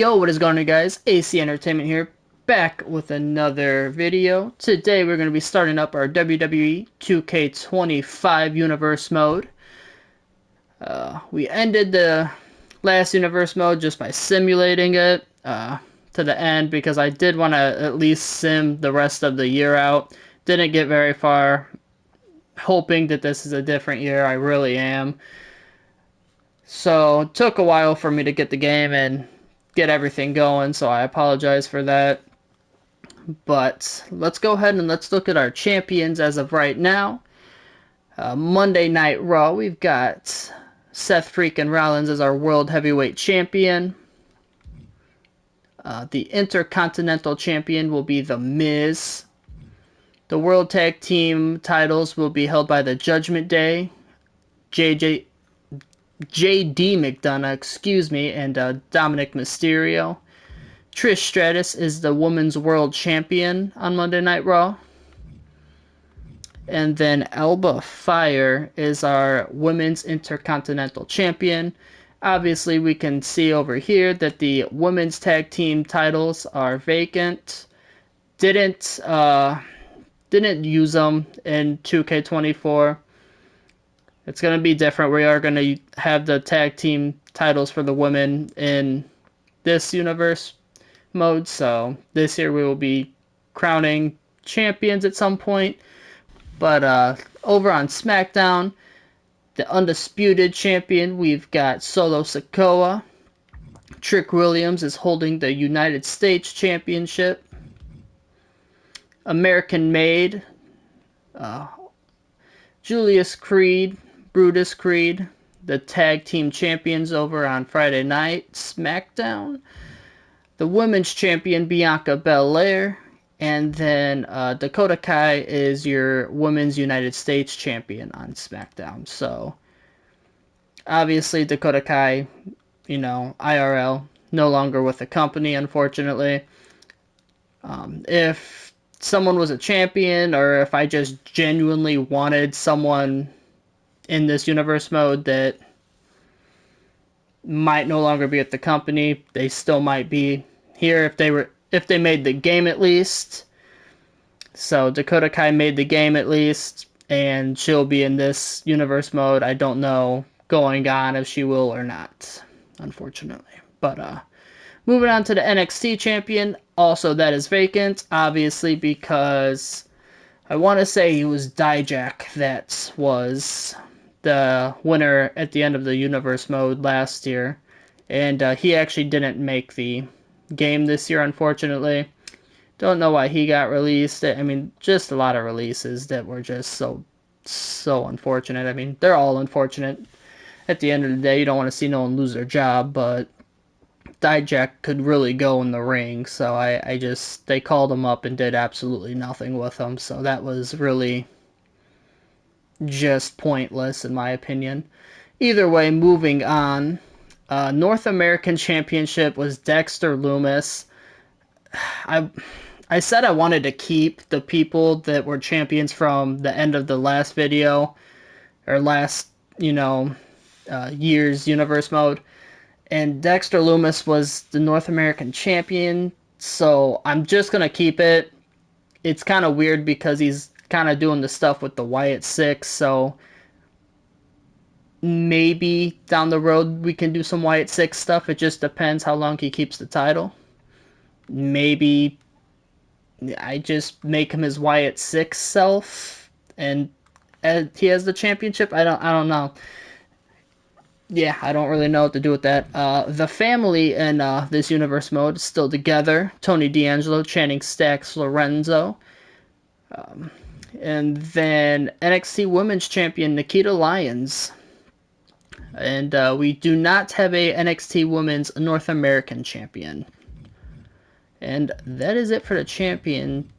Yo, what is going on, guys? AC Entertainment here, back with another video. Today we're going to be starting up our WWE 2K25 Universe mode. We ended the last Universe mode just by simulating it to the end because I did want to at least sim the rest of the year out. Didn't get very far, hoping that this is a different year. I really am. So it took a while for me to get the game and get everything going, so I apologize for that. But let's go ahead and let's look at our champions as of right now. Monday Night Raw, we've got Seth freaking Rollins as our World Heavyweight Champion. The Intercontinental Champion will be The Miz. The World Tag Team titles will be held by the Judgment Day, JD McDonough, and Dominic Mysterio. Trish Stratus is the Women's World Champion on Monday Night Raw. And then Alba Fire is our Women's Intercontinental Champion. Obviously, we can see over here that the Women's Tag Team titles are vacant. Didn't use them in 2K24. It's going to be different. We are going to have the tag team titles for the women in this universe mode. So this year we will be crowning champions at some point. But over on SmackDown, the undisputed champion, we've got Solo Sikoa. Trick Williams is holding the United States Championship. American Made, Julius Creed, Brutus Creed, the tag team champions over on Friday night SmackDown. The women's champion, Bianca Belair. And then Dakota Kai is your Women's United States Champion on SmackDown. So, obviously, Dakota Kai, IRL, no longer with the company, unfortunately. If someone was a champion, or if I just genuinely wanted someone in this universe mode that might no longer be at the company, they still might be here if they made the game at least. So Dakota Kai made the game at least, and she'll be in this universe mode. I don't know going on if she will or not, unfortunately. But moving on to the NXT champion, also that is vacant, obviously, because I want to say he was Dijak that was the winner at the end of the universe mode last year, and he actually didn't make the game this year, unfortunately. Don't know why he got released. I mean, just a lot of releases that were just so unfortunate. I mean, they're all unfortunate. At the end of the day, you don't want to see no one lose their job, but Dijak could really go in the ring, so they called him up and did absolutely nothing with him, so that was really just pointless in my opinion. Either way, moving on. North American Championship was Dexter Lumis. I said I wanted to keep the people that were champions from the end of the last video, or last, year's universe mode. And Dexter Lumis was the North American Champion, so I'm just going to keep it. It's kind of weird because he's kind of doing the stuff with the Wyatt Six, so maybe down the road we can do some Wyatt Six stuff. It just depends how long he keeps the title. Maybe I just make him his Wyatt Six self, and he has the championship. I don't know. Yeah, I don't really know what to do with that. The family in this universe mode is still together. Tony D'Angelo, Channing Stacks, Lorenzo. And then NXT Women's Champion Nikita Lyons. And we do not have a NXT Women's North American Champion. And that is it for the champion.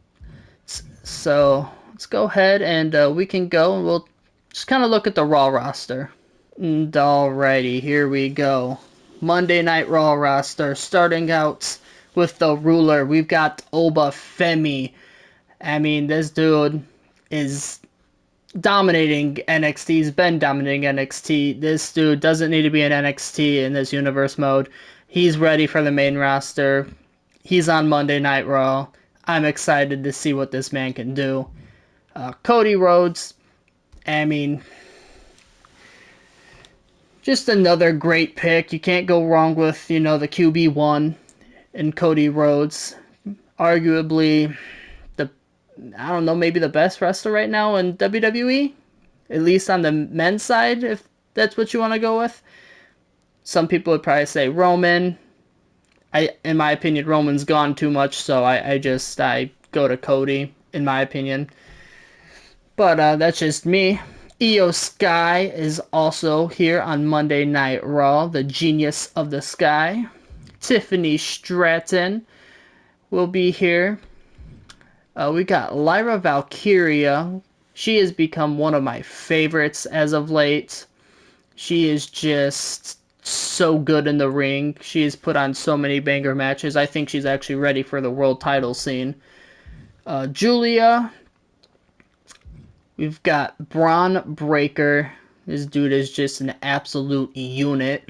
So let's go ahead and we can go and we'll just kind of look at the Raw roster. And alrighty, here we go. Monday Night Raw roster, starting out with the ruler. We've got Oba Femi. I mean, this dude is dominating NXT. He's been dominating NXT. This dude doesn't need to be in NXT in this universe mode. He's ready for the main roster. He's on Monday Night Raw. I'm excited to see what this man can do. Cody Rhodes, I mean, just another great pick. You can't go wrong with, the QB1 and Cody Rhodes. Arguably, I don't know, maybe the best wrestler right now in WWE. At least on the men's side, if that's what you want to go with. Some people would probably say Roman. In my opinion, Roman's gone too much, so I go to Cody, in my opinion. But that's just me. Io Sky is also here on Monday Night Raw, the genius of the sky. Tiffany Stratton will be here. We got Lyra Valkyria. She has become one of my favorites as of late. She is just so good in the ring. She has put on so many banger matches. I think she's actually ready for the world title scene. Julia. We've got Braun Breaker. This dude is just an absolute unit.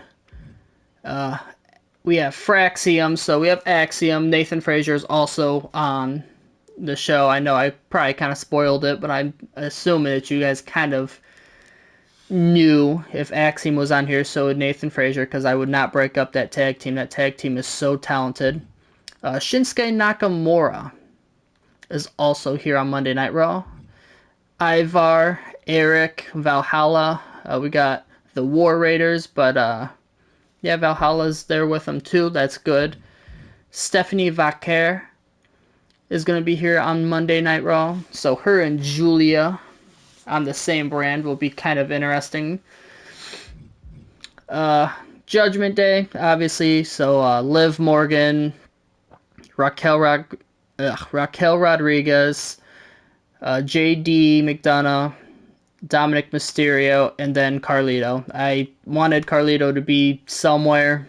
We have Fraxium, so we have Axiom. Nathan Frazier is also on the show. I know I probably kind of spoiled it, but I'm assuming that you guys kind of knew if Axiom was on here, so would Nathan Frazier, because I would not break up that tag team. That tag team is so talented. Shinsuke Nakamura is also here on Monday Night Raw. Ivar, Eric, Valhalla. We got the War Raiders, but yeah, Valhalla's there with them too. That's good. Stephanie Vaquer is going to be here on Monday Night Raw. So her and Julia on the same brand will be kind of interesting. Judgment Day, obviously. So Liv Morgan, Raquel Rodriguez, JD McDonough, Dominic Mysterio, and then Carlito. I wanted Carlito to be somewhere.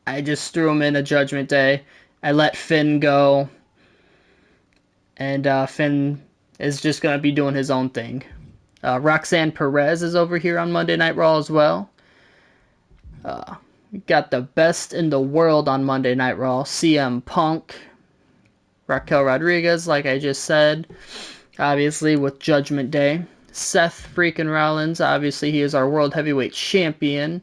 I just threw him in a Judgment Day. I let Finn go. And Finn is just going to be doing his own thing. Roxanne Perez is over here on Monday Night Raw as well. We got the best in the world on Monday Night Raw. CM Punk. Raquel Rodriguez, like I just said. Obviously, with Judgment Day. Seth freaking Rollins, obviously he is our World Heavyweight Champion.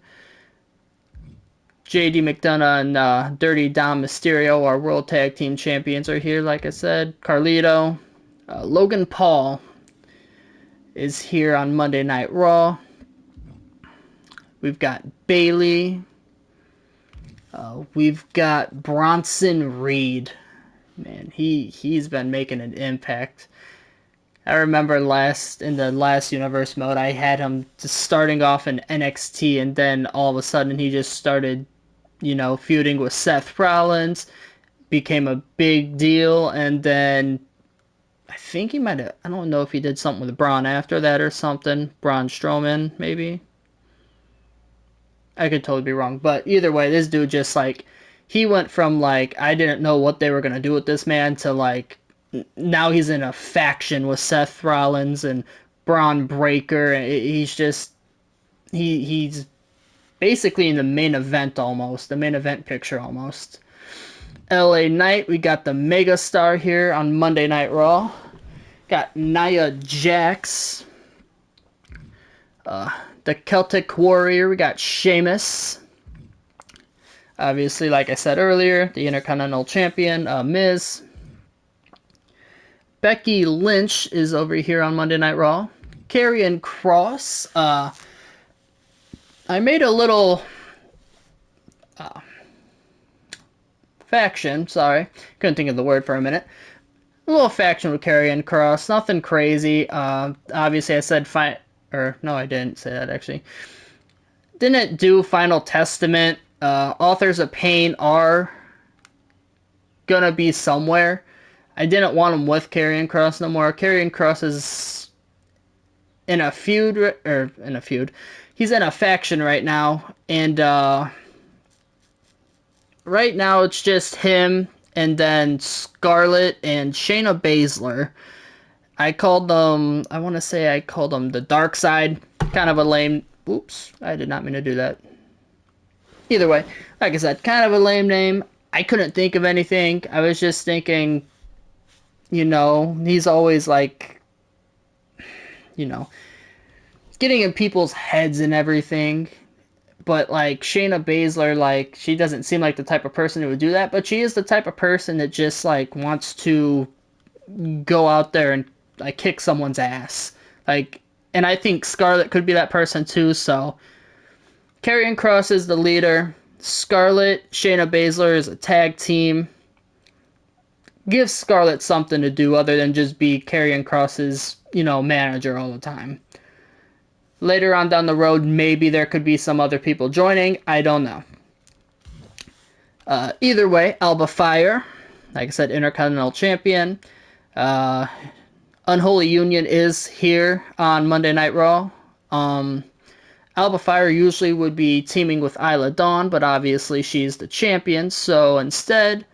JD McDonough and Dirty Dom Mysterio, our World Tag Team Champions, are here, like I said. Carlito. Logan Paul is here on Monday Night Raw. We've got Bayley. We've got Bronson Reed. Man, he's been making an impact. I remember in the last universe mode, I had him just starting off in NXT, and then all of a sudden he just started, feuding with Seth Rollins, became a big deal, and then I think he might have, I don't know if he did something with Braun after that or something. Braun Strowman, maybe? I could totally be wrong, but either way, this dude just, he went from, I didn't know what they were going to do with this man to, now he's in a faction with Seth Rollins and Braun Breaker. He's just, he's basically in the main event almost, the main event picture almost. LA Knight, we got the Megastar here on Monday Night Raw. Got Nia Jax. The Celtic Warrior, we got Sheamus. Obviously, like I said earlier, the Intercontinental Champion, Miz. Becky Lynch is over here on Monday Night Raw. Karrion Kross. I made a little faction. Sorry, couldn't think of the word for a minute. A little faction with Karrion Kross. Nothing crazy. Obviously, I said no, I didn't say that actually. Didn't do Final Testament. Authors of Pain are gonna be somewhere. I didn't want him with Karrion Kross no more. Karrion Kross is in a feud, He's in a faction right now, and right now it's just him and then Scarlett and Shayna Baszler. I want to say I called them the Dark Side. Kind of a lame, oops, I did not mean to do that. Either way, like I said, kind of a lame name. I couldn't think of anything. I was just thinking, he's always like, you know, getting in people's heads and everything. But like Shayna Baszler, like she doesn't seem like the type of person who would do that, but she is the type of person that just like wants to go out there and like kick someone's ass. Like, and I think Scarlett could be that person too. So Karrion Kross is the leader. Scarlett, Shayna Baszler is a tag team. Give Scarlett something to do other than just be Karrion Kross's, manager all the time. Later on down the road, maybe there could be some other people joining. I don't know. Either way, Alba Fire, like I said, Intercontinental Champion. Uh, Unholy Union is here on Monday Night Raw. Alba Fire usually would be teaming with Isla Dawn, but obviously she's the champion, so instead,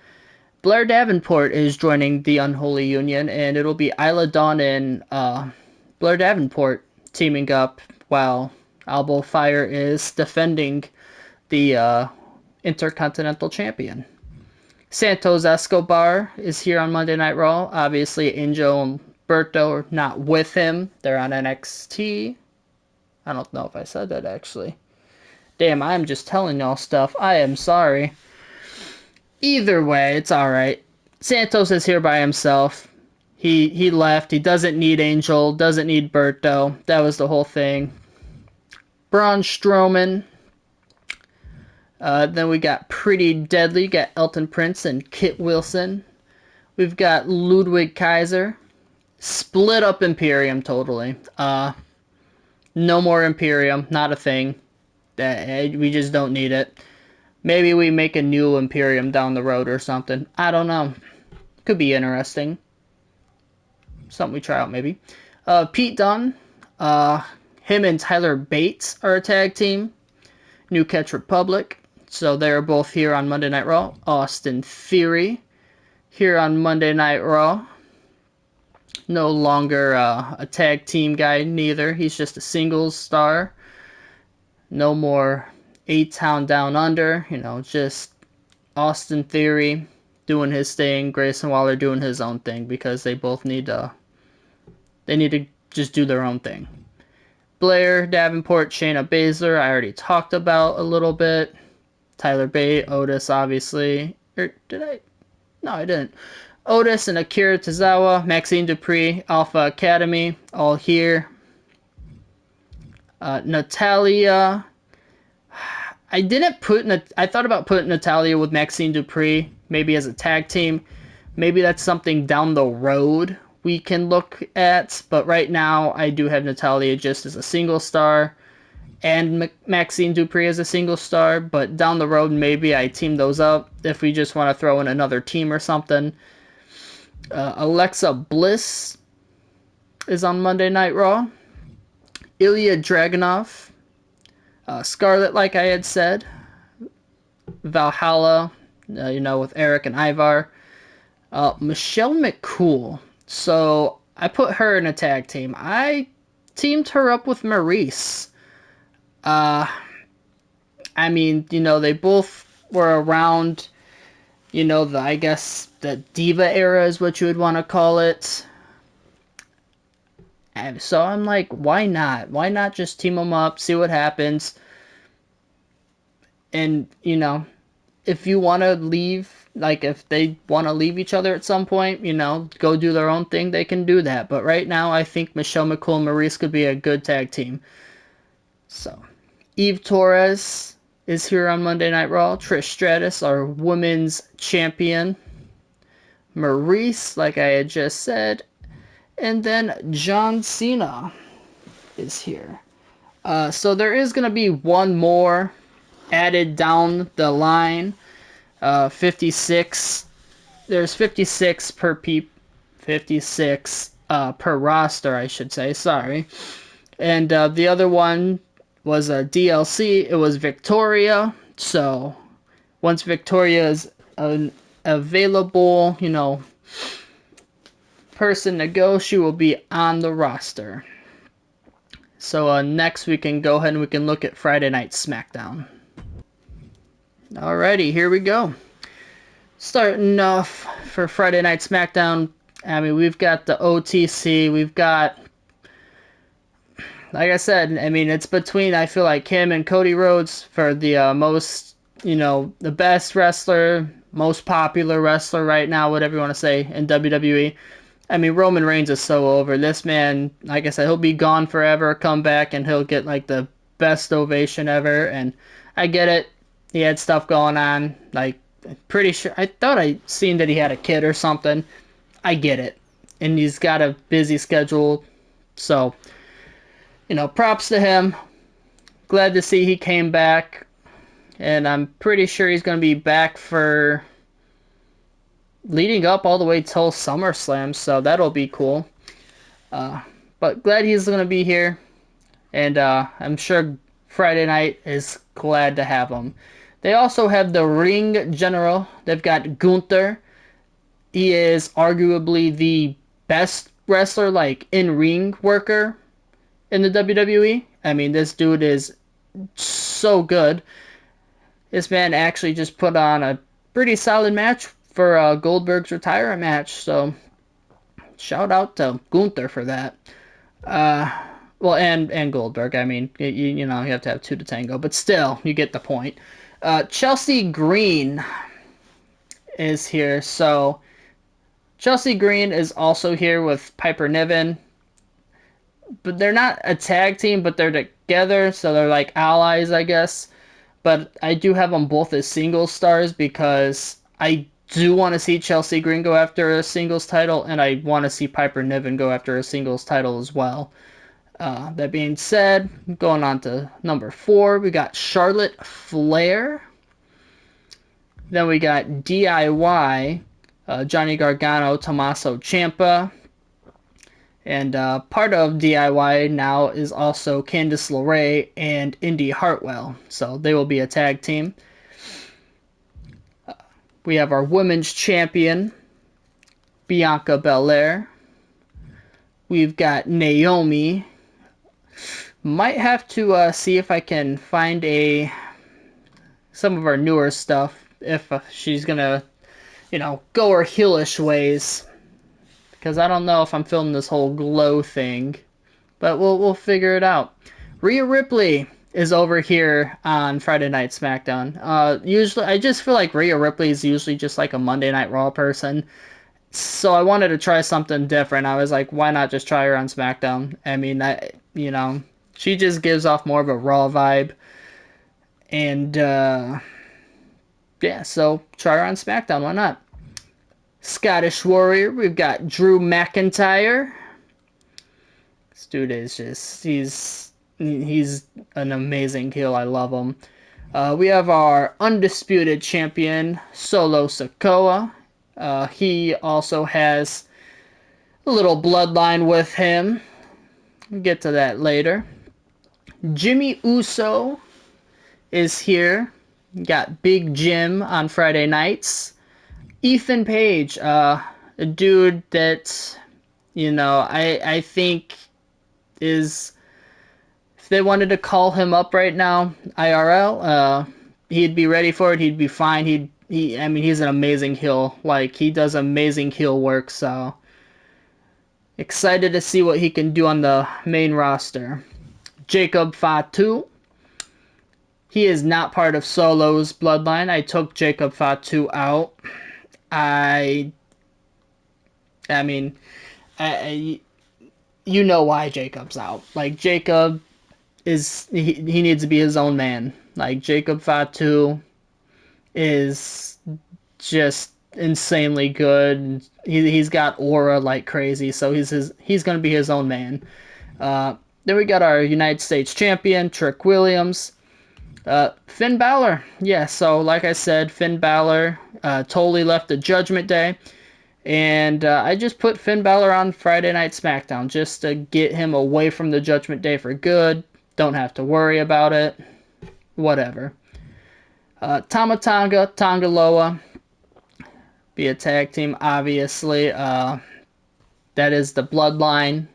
Blair Davenport is joining the Unholy Union, and it'll be Isla Dawn and Blair Davenport teaming up while Alba Fire is defending the Intercontinental Champion. Santos Escobar is here on Monday Night Raw. Obviously, Angel and Berto are not with him. They're on NXT. I don't know if I said that, actually. Damn, I'm just telling y'all stuff. I am sorry. Either way, it's alright. Santos is here by himself. He left. He doesn't need Angel. Doesn't need Berto. That was the whole thing. Braun Strowman. Then we got Pretty Deadly. We got Elton Prince and Kit Wilson. We've got Ludwig Kaiser. Split up Imperium totally. No more Imperium. Not a thing. We just don't need it. Maybe we make a new Imperium down the road or something. I don't know. Could be interesting. Something we try out maybe. Pete Dunne. Him and Tyler Bates are a tag team. New Catch Republic. So they're both here on Monday Night Raw. Austin Theory here on Monday Night Raw. No longer a tag team guy neither. He's just a singles star. No more A-Town Down Under. Just Austin Theory doing his thing. Grayson Waller doing his own thing because they both need to just do their own thing. Blair Davenport, Shayna Baszler, I already talked about a little bit. Tyler Bate, Otis, obviously. Did I? No, I didn't. Otis and Akira Tozawa, Maxine Dupree, Alpha Academy, all here. Natalia. I thought about putting Natalia with Maxine Dupree, maybe as a tag team. Maybe that's something down the road we can look at. But right now, I do have Natalia just as a single star. And Maxine Dupree as a single star, but down the road, maybe I team those up if we just want to throw in another team or something. Alexa Bliss is on Monday Night Raw. Ilya Dragunov. Scarlett, like I had said. Valhalla, with Eric and Ivar. Michelle McCool. So I put her in a tag team. I teamed her up with Maurice. They both were around, I guess the Diva era is what you would want to call it. And so I'm like, why not? Why not just team them up, see what happens? And, if you want to leave, like if they want to leave each other at some point, go do their own thing, they can do that. But right now, I think Michelle McCool and Maurice could be a good tag team. So, Eve Torres is here on Monday Night Raw. Trish Stratus, our women's champion. Maurice, like I had just said. And then John Cena is here. So there is going to be one more added down the line. 56. There's 56 56 per roster, I should say. Sorry. And the other one was a DLC. It was Victoria. So once Victoria is an available, person to go, she will be on the roster. So next we can go ahead and we can look at Friday Night SmackDown. Alrighty, here we go. Starting off for Friday Night SmackDown, I mean, we've got the OTC, we've got, like I said, I mean, it's between, I feel like, him and Cody Rhodes for the most, the best wrestler, most popular wrestler right now, whatever you want to say, in WWE. I mean, Roman Reigns is so over. This man, like I said, he'll be gone forever, come back, and he'll get, like, the best ovation ever. And I get it. He had stuff going on. Like, pretty sure, I thought I seen that he had a kid or something. I get it. And he's got a busy schedule. So, props to him. Glad to see he came back. And I'm pretty sure he's going to be back for leading up all the way till SummerSlam. So that'll be cool. But glad he's going to be here. And I'm sure Friday Night is glad to have him. They also have the Ring General. They've got Gunther. He is arguably the best wrestler, like in-ring worker in the WWE. I mean, this dude is so good. This man actually just put on a pretty solid match for Goldberg's retirement match. So shout out to Gunther for that. Well, and Goldberg. I mean, you have to have two to tango, but still, you get the point. Chelsea Green is here. So Chelsea Green is also here with Piper Niven. But they're not a tag team, but they're together, so they're like allies, I guess. But I do have them both as singles stars because I do want to see Chelsea Green go after a singles title, and I want to see Piper Niven go after a singles title as well. That being said, going on to number 4, we got Charlotte Flair. Then we got DIY, Johnny Gargano, Tommaso Ciampa. And part of DIY now is also Candice LeRae and Indy Hartwell. So they will be a tag team. We have our women's champion, Bianca Belair. We've got Naomi. Might have to see if I can find some of our newer stuff. If she's going to, go her heelish ways. Because I don't know if I'm filming this whole glow thing. But we'll figure it out. Rhea Ripley is over here on Friday Night SmackDown. Usually, I just feel like Rhea Ripley is usually just like a Monday Night Raw person. So I wanted to try something different. I was like, why not just try her on SmackDown? I mean, she just gives off more of a Raw vibe. And, yeah, so try her on SmackDown. Why not? Scottish Warrior, we've got Drew McIntyre. This dude is just, he's an amazing heel. I love him. We have our undisputed champion, Solo Sikoa. He also has a little bloodline with him. We'll get to that later. Jimmy Uso is here. Got Big Jim on Friday nights. Ethan Page, a dude that, I think is, if they wanted to call him up right now, IRL, he'd be ready for it. He'd be fine. He's an amazing heel. Like, he does amazing heel work, so excited to see what he can do on the main roster. Jacob Fatu. He is not part of Solo's bloodline. I took Jacob Fatu out. I mean, you know why Jacob's out. Like, Jacob he needs to be his own man. Like, Jacob Fatu is just insanely good. He's got aura like crazy, so he's gonna be his own man. Then we got our United States champion, Trick Williams. Finn Balor. Yeah, so like I said, Finn Balor totally left the Judgment Day. And I just put Finn Balor on Friday Night SmackDown just to get him away from the Judgment Day for good. Don't have to worry about it. Whatever. Tama Tonga, Tonga Loa. Be a tag team, obviously. That is the bloodline.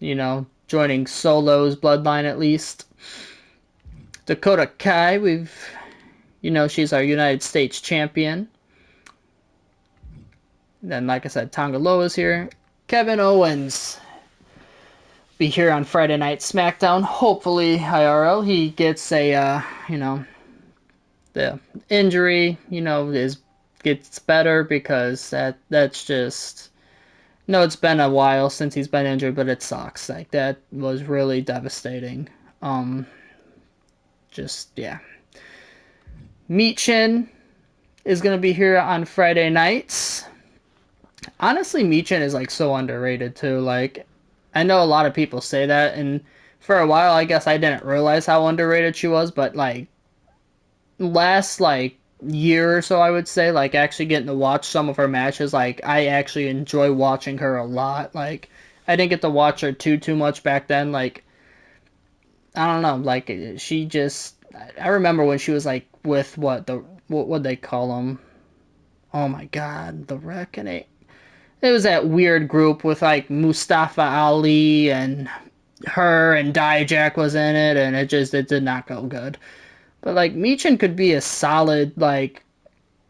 Joining Solo's bloodline at least. Dakota Kai, we've She's our United States champion. Then, like I said, Tonga Loa's here. Kevin Owens be here on Friday Night SmackDown. Hopefully, IRL, he gets the injury, is gets better because that's just no, it's been a while since he's been injured, but it sucks. Like that was really devastating. Um, just yeah. Michin is gonna be here on Friday nights. Honestly, Michin is like so underrated too. Like I know a lot of people say that, and for a while, I guess I didn't realize how underrated she was. But like last year or so, I would say like actually getting to watch some of her matches. Like I actually enjoy watching her a lot. Like I didn't get to watch her too much back then. Like I don't know. Like she just. I remember when she was like with what would they call them? Oh my God, the Reckoning. It was that weird group with like Mustafa Ali and her and Dijak was in it, and it did not go good. But like Michin could be a solid like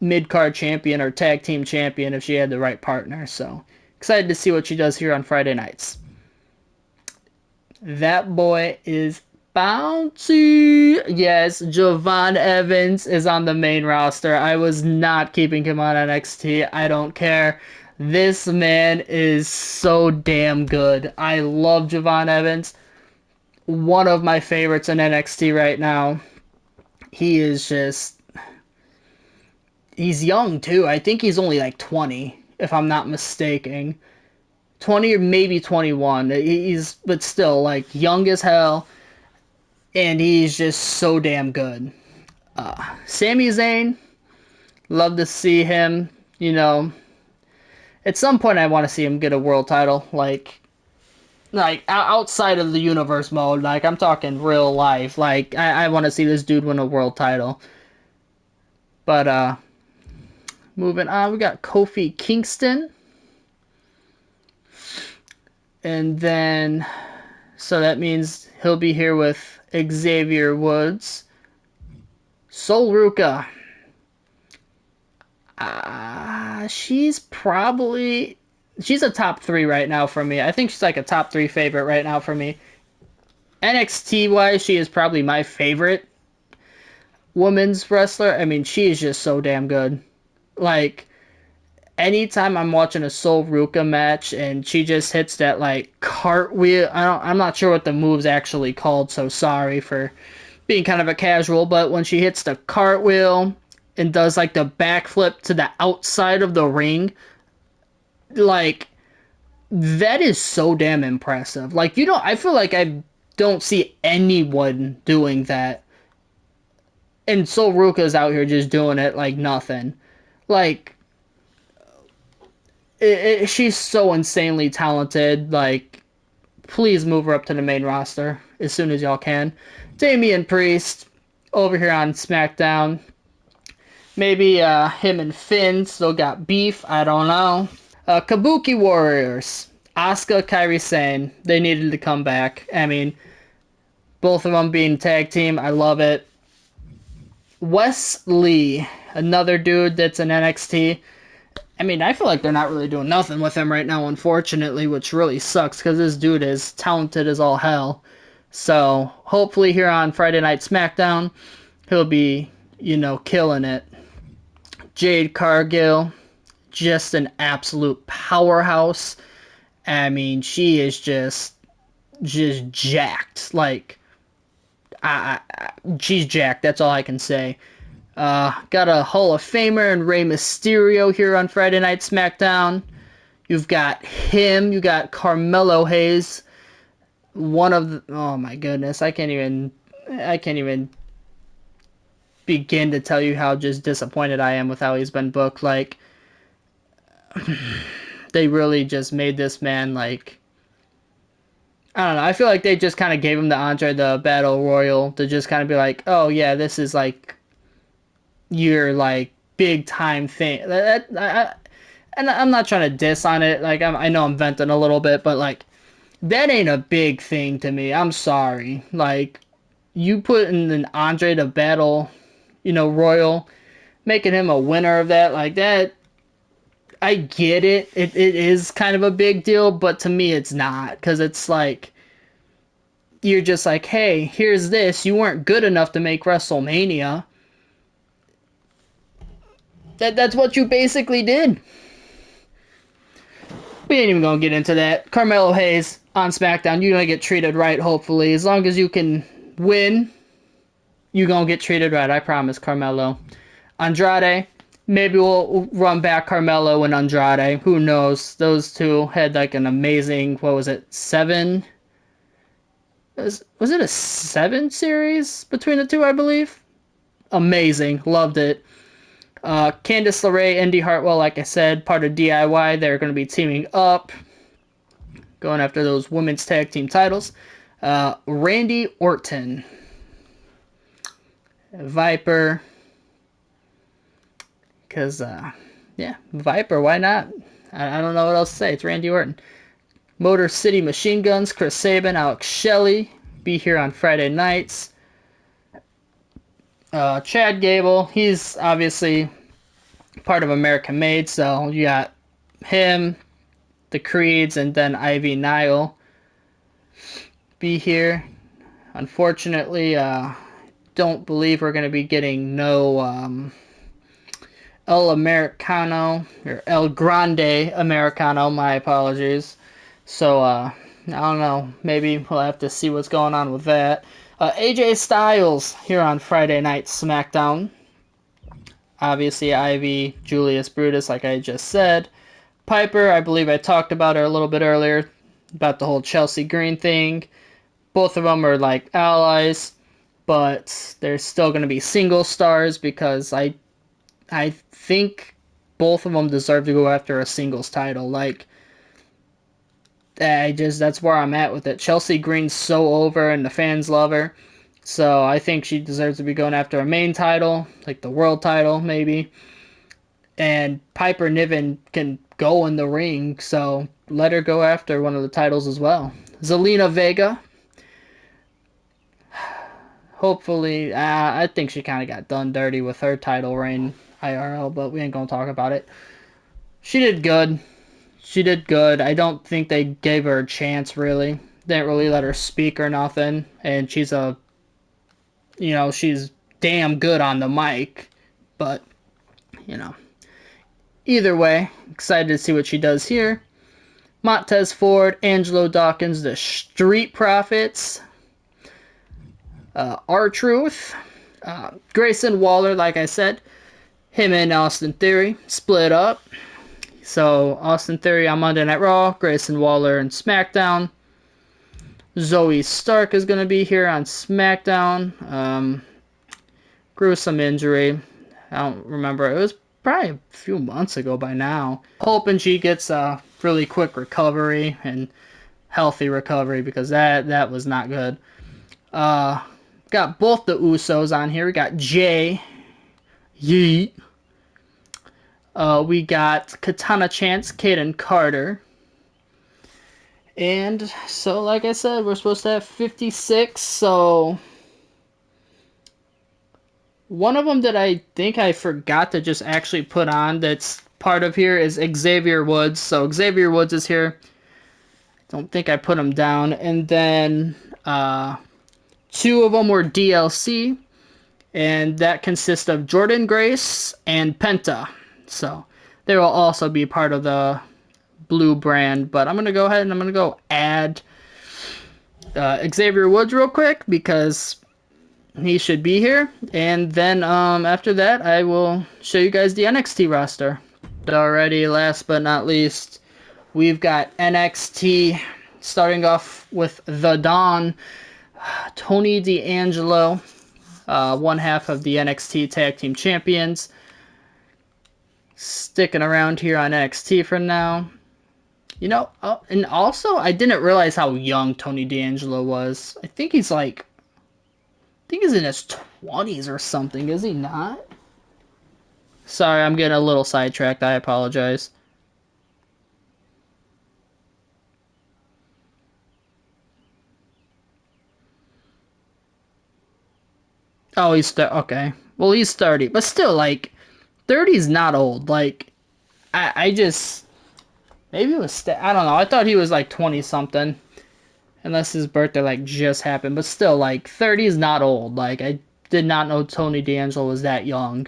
mid card champion or tag team champion if she had the right partner. So excited to see what she does here on Friday nights. That boy is bouncy. Yes, Javon Evans is on the main roster. I was not keeping him on NXT. I don't care. This man is so damn good. I love Javon Evans. One of my favorites in NXT right now. He is just. He's young too. I think he's only like 20, if I'm not mistaken. 20 or maybe 21. But still, like, young as hell. And he's just so damn good. Sami Zayn, love to see him. At some point I want to see him get a world title. Like outside of the universe mode. Like I'm talking real life. Like I want to see this dude win a world title. But moving on, we got Kofi Kingston. And then so that means he'll be here with Xavier Woods. Sol Ruka. She's a top 3 right now for me. I think she's like a top 3 favorite right now for me. NXT wise, she is probably my favorite women's wrestler. I mean, she is just so damn good. Like anytime I'm watching a Sol Ruka match and she just hits that like cartwheel, I'm not sure what the move's actually called, so sorry for being kind of a casual, but when she hits the cartwheel and does like the backflip to the outside of the ring, like that is so damn impressive. Like I feel like I don't see anyone doing that. And Sol Ruka's out here just doing it like nothing. Like she's so insanely talented. Like please move her up to the main roster as soon as y'all can. Damian Priest over here on SmackDown. Maybe him and Finn still got beef. I don't know. Kabuki Warriors. Asuka, Kairi Sane. They needed to come back. I mean, both of them being tag team. I love it. Wes Lee. Another dude that's in NXT. I mean, I feel like they're not really doing nothing with him right now, unfortunately, which really sucks because this dude is talented as all hell. So, hopefully, here on Friday Night SmackDown, he'll be, killing it. Jade Cargill, just an absolute powerhouse. I mean, she is just jacked. Like, she's jacked. That's all I can say. Got a Hall of Famer and Rey Mysterio here on Friday Night SmackDown. You've got him. You got Carmelo Hayes. Oh my goodness, I can't even begin to tell you how just disappointed I am with how he's been booked. Like, they really just made this man like. I don't know. I feel like they just kind of gave him the Andre the Battle Royal to just kind of be like, oh yeah, this is like your like big time thing. And I'm not trying to diss on it. Like I know I'm venting a little bit, but like that ain't a big thing to me. I'm sorry. Like you put in an Andre the Battle Royal, making him a winner of that, like that. I get it. It is kind of a big deal, but to me, it's not. Because it's like, you're just like, hey, here's this. You weren't good enough to make WrestleMania. That's what you basically did. We ain't even gonna get into that. Carmelo Hayes on SmackDown, you're gonna get treated right, hopefully. As long as you can win, you're gonna get treated right. I promise, Carmelo. Andrade, maybe we'll run back Carmelo and Andrade. Who knows? Those two had like an amazing, what was it, seven? Was it a 7 series between the two, I believe? Amazing. Loved it. Candice LeRae, Indy Hartwell, like I said, part of DIY. They're going to be teaming up, going after those women's tag team titles. Randy Orton, Viper, because, yeah, Viper, why not? I don't know what else to say. It's Randy Orton. Motor City Machine Guns, Chris Sabin, Alex Shelley, be here on Friday nights. Chad Gable, he's obviously part of American Made, so you got him, the Creeds, and then Ivy Nile be here. Unfortunately, don't believe we're going to be getting no El Americano, or El Grande Americano, my apologies. So, I don't know, maybe we'll have to see what's going on with that. AJ Styles here on Friday Night SmackDown. Obviously, Ivy, Julius Brutus, like I just said. Piper, I believe I talked about her a little bit earlier, about the whole Chelsea Green thing. Both of them are like allies, but they're still going to be single stars because I think both of them deserve to go after a singles title. Like, that's where I'm at with it. Chelsea Green's so over and the fans love her. So I think she deserves to be going after a main title, like the world title, maybe. And Piper Niven can go in the ring, so let her go after one of the titles as well. Zelina Vega. Hopefully, I think she kind of got done dirty with her title reign IRL, but we ain't going to talk about it. She did good. She did good. I don't think they gave her a chance, really. Didn't really let her speak or nothing. And she's she's damn good on the mic. But, you know, either way, excited to see what she does here. Montez Ford, Angelo Dawkins, the Street Profits. R-Truth. Grayson Waller, like I said. Him and Austin Theory split up. So, Austin Theory on Monday Night Raw, Grayson Waller on SmackDown. Zoe Stark is going to be here on SmackDown. Gruesome injury. I don't remember. It was probably a few months ago by now. Hoping she gets a really quick recovery and healthy recovery because that was not good. Got both the Usos on here. We got Jay. Yeet. We got Katana Chance, Kaden Carter. And so, like I said, we're supposed to have 56, so one of them that I think I forgot to just actually put on that's part of here is Xavier Woods. So Xavier Woods is here. Don't think I put him down. And then two of them were DLC, and that consists of Jordan Grace and Penta. So they will also be part of the blue brand, but I'm going to go ahead and I'm going to go add Xavier Woods real quick because he should be here. And then after that, I will show you guys the NXT roster. Already, last but not least, we've got NXT starting off with The Dawn, Tony D'Angelo, one half of the NXT Tag Team Champions. Sticking around here on NXT for now. And also, I didn't realize how young Tony D'Angelo was. I think he's in his 20s or something, is he not? Sorry, I'm getting a little sidetracked. I apologize. Oh, okay. Well, he's 30, but still, like, 30 is not old. Like, I just maybe it was I don't know. I thought he was like 20 something, unless his birthday like just happened. But still, like 30 is not old. Like I did not know Tony D'Angelo was that young.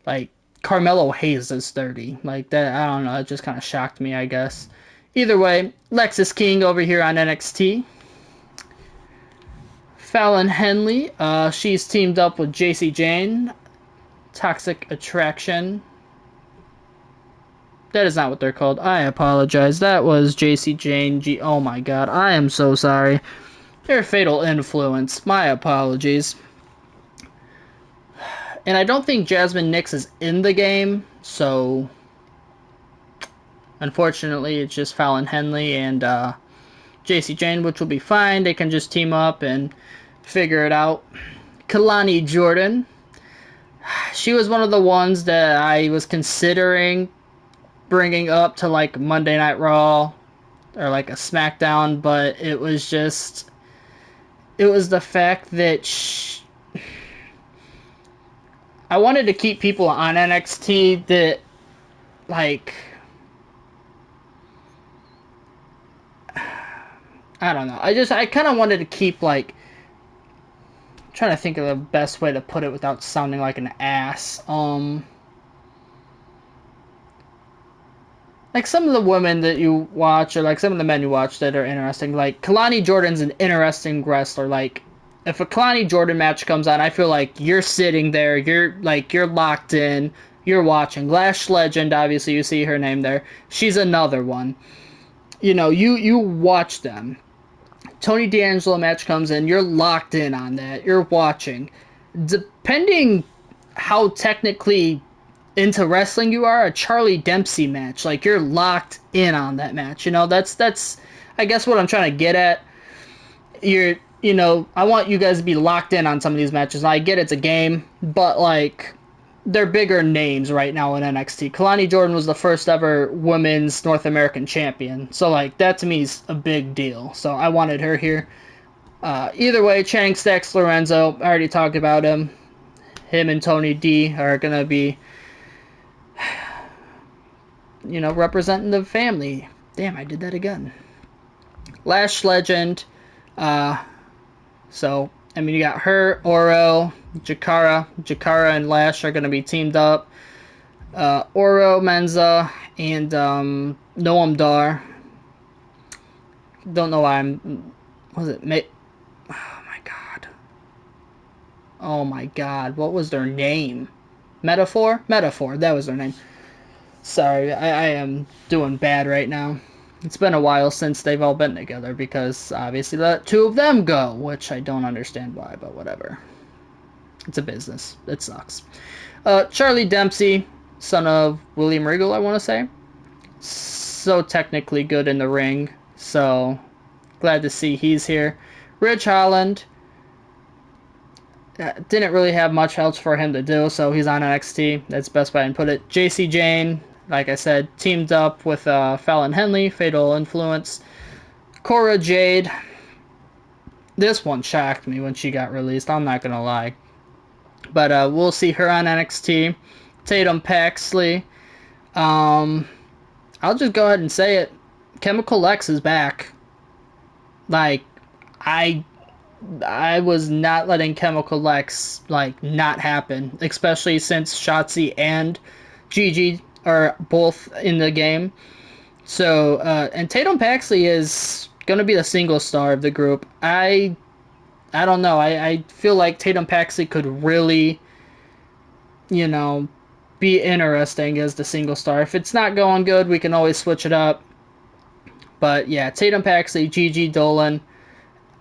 Like Carmelo Hayes is 30. Like that, I don't know. It just kind of shocked me, I guess. Either way, Lexis King over here on NXT. Fallon Henley, she's teamed up with JC Jane. Toxic Attraction. That is not what they're called. I apologize. That was JC Jane. Oh my god. I am so sorry. They're Fatal Influence. My apologies. And I don't think Jasmine Nix is in the game, so unfortunately it's just Fallon Henley and JC Jane, which will be fine. They can just team up and figure it out. Kalani Jordan. She was one of the ones that I was considering bringing up to like Monday Night Raw or like a SmackDown, but it was the fact that I wanted to keep people on NXT that like I don't know. I kind of wanted to keep like trying to think of the best way to put it without sounding like an ass. Like some of the women that you watch or like some of the men you watch that are interesting. Like Kalani Jordan's an interesting wrestler. Like if a Kalani Jordan match comes on, I feel like you're sitting there, you're locked in, you're watching. Lash Legend, obviously you see her name there. She's another one. You know, you watch them. Tony D'Angelo match comes in, you're locked in on that. You're watching. Depending how technically into wrestling you are, a Charlie Dempsey match, like you're locked in on that match. You know, that's I guess what I'm trying to get at. I want you guys to be locked in on some of these matches. I get it's a game, but like they're bigger names right now in NXT. Kalani Jordan was the first ever women's North American champion. So like that to me is a big deal. So I wanted her here. Either way, Channing Stacks Lorenzo, I already talked about him. Him and Tony D are gonna be representing the family. Damn, I did that again. Lash Legend. Uh, you got her, Oro, Jakara. Jakara and Lash are going to be teamed up. Oro, Menza, and Noam Dar. Don't know why I'm... Was it... Oh, my God. Oh, my God. What was their name? Metaphor? Metaphor. That was their name. Sorry, I am doing bad right now. It's been a while since they've all been together because obviously let two of them go, which I don't understand why, but whatever. It's a business. It sucks. Charlie Dempsey, son of William Regal, I want to say. So technically good in the ring, so glad to see he's here. Ridge Holland, didn't really have much else for him to do, so he's on NXT. That's the best way I can put it. JC Jane, like I said, teamed up with Fallon Henley, Fatal Influence. Cora Jade. This one shocked me when she got released, I'm not going to lie. But we'll see her on NXT. Tatum Paxley. I'll just go ahead and say it. Chemical X is back. Like, I was not letting Chemical X, like, not happen. Especially since Shotzi and Gigi are both in the game. So, and Tatum Paxley is going to be the single star of the group. I don't know. I feel like Tatum Paxley could really, be interesting as the single star. If it's not going good, we can always switch it up. But yeah, Tatum Paxley, Gigi Dolan,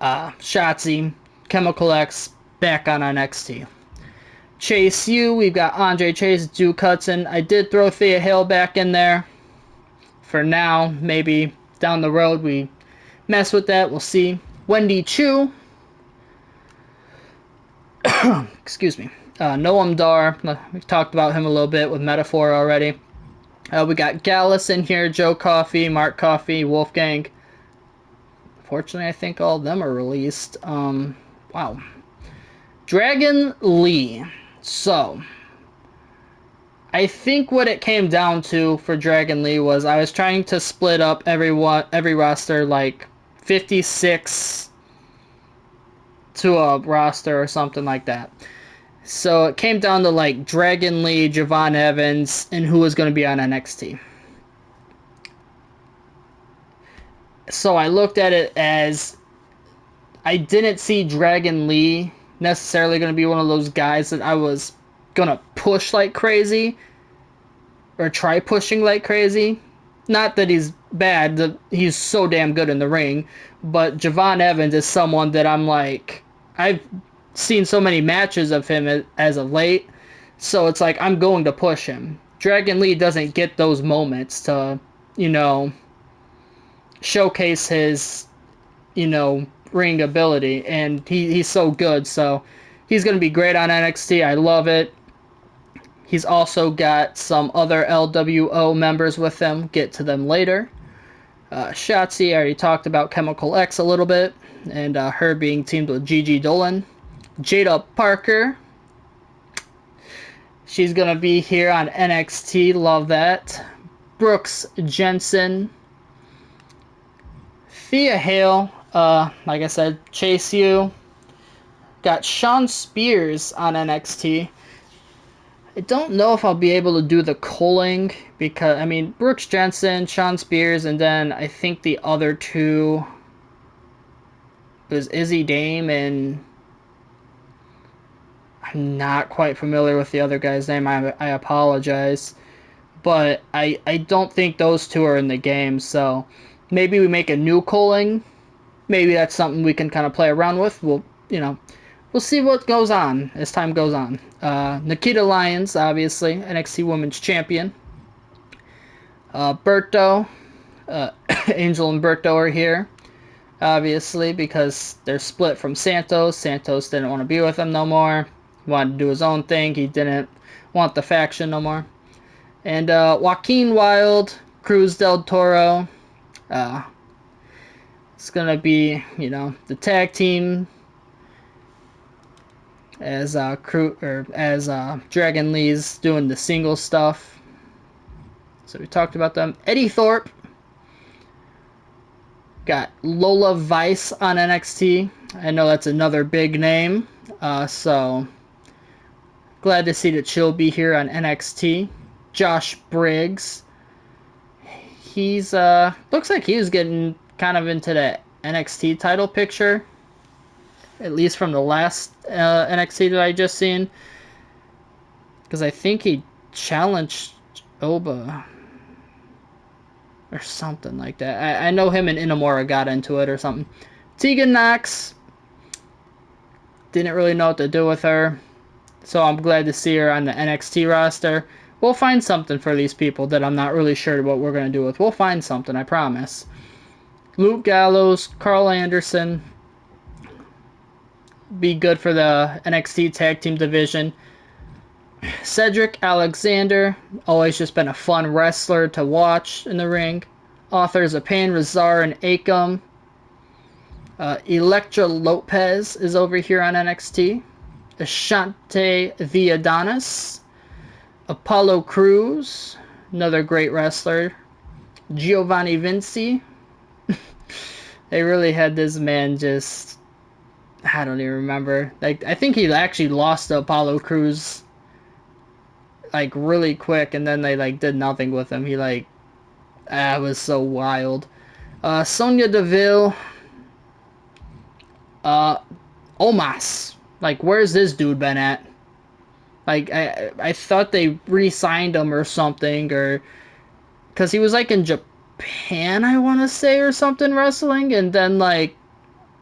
Shotzi, Chemical X, back on NXT. Chase U, we've got Andre Chase, Duke Hudson. I did throw Thea Hale back in there. For now, maybe down the road we mess with that. We'll see. Wendy Chu. Excuse me. Noam Dar. We've talked about him a little bit with Metaphor already. We got Gallus in here, Joe Coffey, Mark Coffey, Wolfgang. Fortunately, I think all of them are released. Wow. Dragon Lee. So, I think what it came down to for Dragon Lee was I was trying to split up every roster like 56 to a roster or something like that. So it came down to like Dragon Lee, Javon Evans, and who was going to be on NXT. So I looked at it as I didn't see Dragon Lee necessarily going to be one of those guys that I was going to push like crazy or try pushing like crazy. Not that he's bad, he's so damn good in the ring, but Javon Evans is someone that I'm like, I've seen so many matches of him as of late, so it's like I'm going to push him. Dragon Lee doesn't get those moments to, you know, showcase his, ring ability, and he's so good, so he's going to be great on NXT. I love it. He's also got some other LWO members with him. Get to them later. Shotzi, I already talked about Chemical X a little bit, and her being teamed with Gigi Dolan. Jada Parker, she's going to be here on NXT. Love that. Brooks Jensen. Thea Hale, like I said, Chase U. Got Shawn Spears on NXT. I don't know if I'll be able to do the culling because, I mean, Brooks Jensen, Shawn Spears, and then I think the other two was Izzy Dame, and I'm not quite familiar with the other guy's name. I apologize. But I don't think those two are in the game, so maybe we make a new culling. Maybe that's something we can kind of play around with. We'll see what goes on as time goes on. Nikita Lyons, obviously, NXT Women's Champion. Berto, Angel and Berto are here, obviously, because they're split from Santos. Santos didn't want to be with them no more. He wanted to do his own thing. He didn't want the faction no more. And Joaquin Wilde, Cruz del Toro. It's going to be, the tag team as Dragon Lee's doing the single stuff. So we talked about them. Eddie Thorpe. Got Lola Vice on NXT. I know that's another big name. So glad to see that she'll be here on NXT. Josh Briggs. He's looks like he was getting kind of into the NXT title picture, at least from the last NXT that I just seen, because I think he challenged Oba or something like that. I know him and Inamura got into it or something. Tegan Knox, didn't really know what to do with her, so I'm glad to see her on the NXT roster. We'll find something for these people that I'm not really sure what we're going to do with. We'll find something, I promise. Luke Gallows, Carl Anderson, be good for the NXT Tag Team division. Cedric Alexander, always just been a fun wrestler to watch in the ring. Authors of Pain, Razar, and Akam. Elektra Lopez is over here on NXT. Ashante the Adonis. Apollo Crews, another great wrestler. Giovanni Vinci. They really had this man just, I don't even remember. Like, I think he actually lost to Apollo Crews like really quick, and then they like did nothing with him. He like, it was so wild. Sonya Deville. Omos. Like, where's this dude been at? Like, I thought they re-signed him or something, or because he was like in Japan, I want to say, or something, wrestling, and then like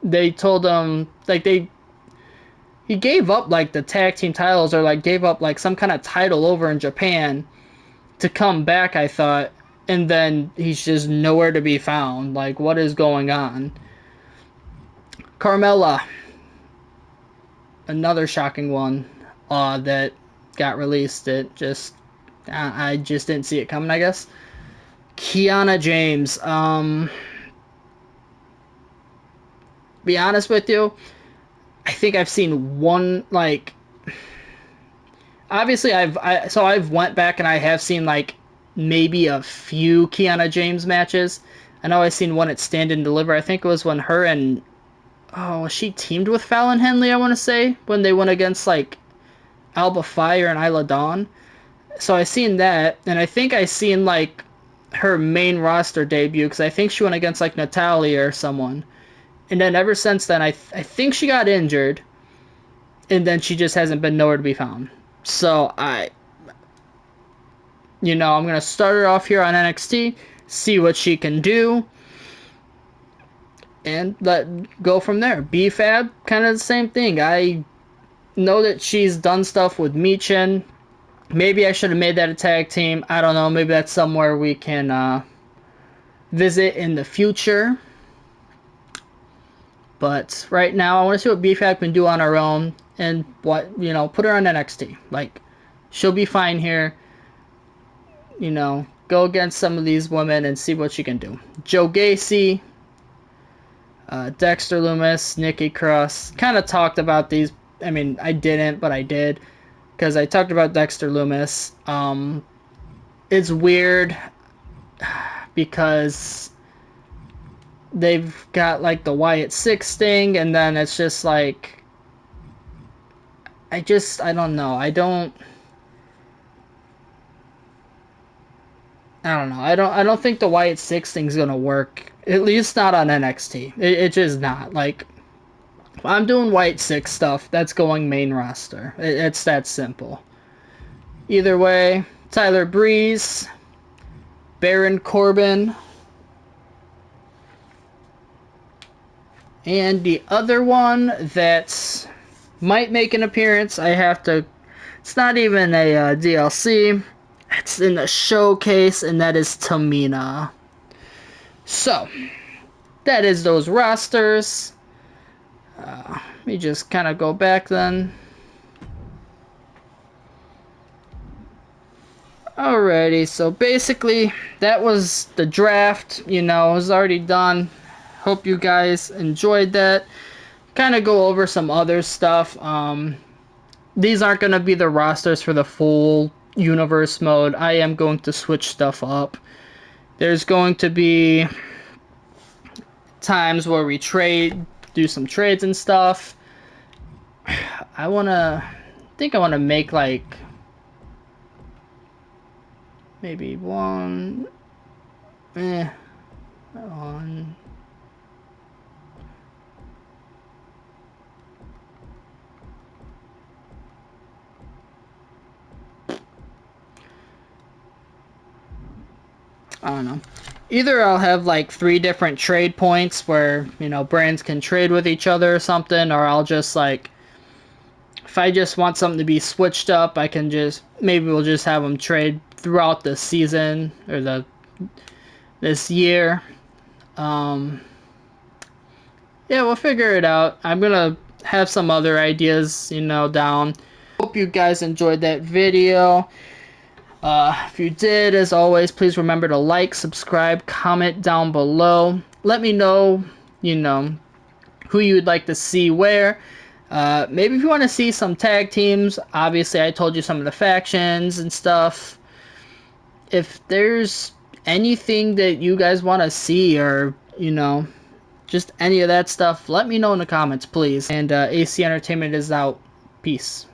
they told him like he gave up like the tag team titles, or like gave up like some kind of title over in Japan to come back, I thought, and then he's just nowhere to be found. Like, what is going on? Carmella, another shocking one that got released. It just, I just didn't see it coming, I guess. Kiana James. Be honest with you, I think I've seen one, like, obviously I've went back and I have seen like maybe a few Kiana James matches. I know I've seen one at Stand and Deliver. I think it was when her and she teamed with Fallon Henley, I want to say, when they went against like Alba Fire and Isla Dawn. So I seen that, and I think I seen like her main roster debut because I think she went against like Natalia or someone. And then ever since then, I think she got injured, and then she just hasn't been nowhere to be found. So I'm gonna start her off here on NXT, see what she can do, and let go from there. BFAB, kind of the same thing. I know that she's done stuff with Michin. Maybe I should have made that a tag team. I don't know. Maybe that's somewhere we can visit in the future. But right now, I want to see what BFAB can do on her own, and put her on NXT. Like, she'll be fine here. Go against some of these women and see what she can do. Joe Gacy, Dexter Lumis, Nikki Cross. Kind of talked about these. I mean, I didn't, but I did. Because I talked about Dexter Lumis. It's weird because they've got like the Wyatt Six thing, and then it's just like I don't know. I don't know. I don't think the Wyatt Six thing's gonna work. At least not on NXT. It's just not. Like, if I'm doing Wyatt Six stuff, that's going main roster. It's that simple. Either way, Tyler Breeze, Baron Corbin, and the other one that might make an appearance, it's not even a DLC, it's in the showcase, and that is Tamina. So, that is those rosters. Let me just kind of go back then. Alrighty, so basically, that was the draft. It was already done. Hope you guys enjoyed that. Kind of go over some other stuff. These aren't going to be the rosters for the full universe mode. I am going to switch stuff up. There's going to be times where we do some trades and stuff. I want to make like maybe one. One. I don't know. Either I'll have like 3 different trade points where, brands can trade with each other or something, or I'll just like, if I just want something to be switched up, maybe we'll just have them trade throughout the season or this year. Yeah, we'll figure it out. I'm gonna have some other ideas, down. Hope you guys enjoyed that video. If you did, as always, please remember to like, subscribe, comment down below. Let me know, who you would like to see where. Maybe if you want to see some tag teams, obviously I told you some of the factions and stuff. If there's anything that you guys want to see or, just any of that stuff, let me know in the comments, please. And AC Entertainment is out. Peace.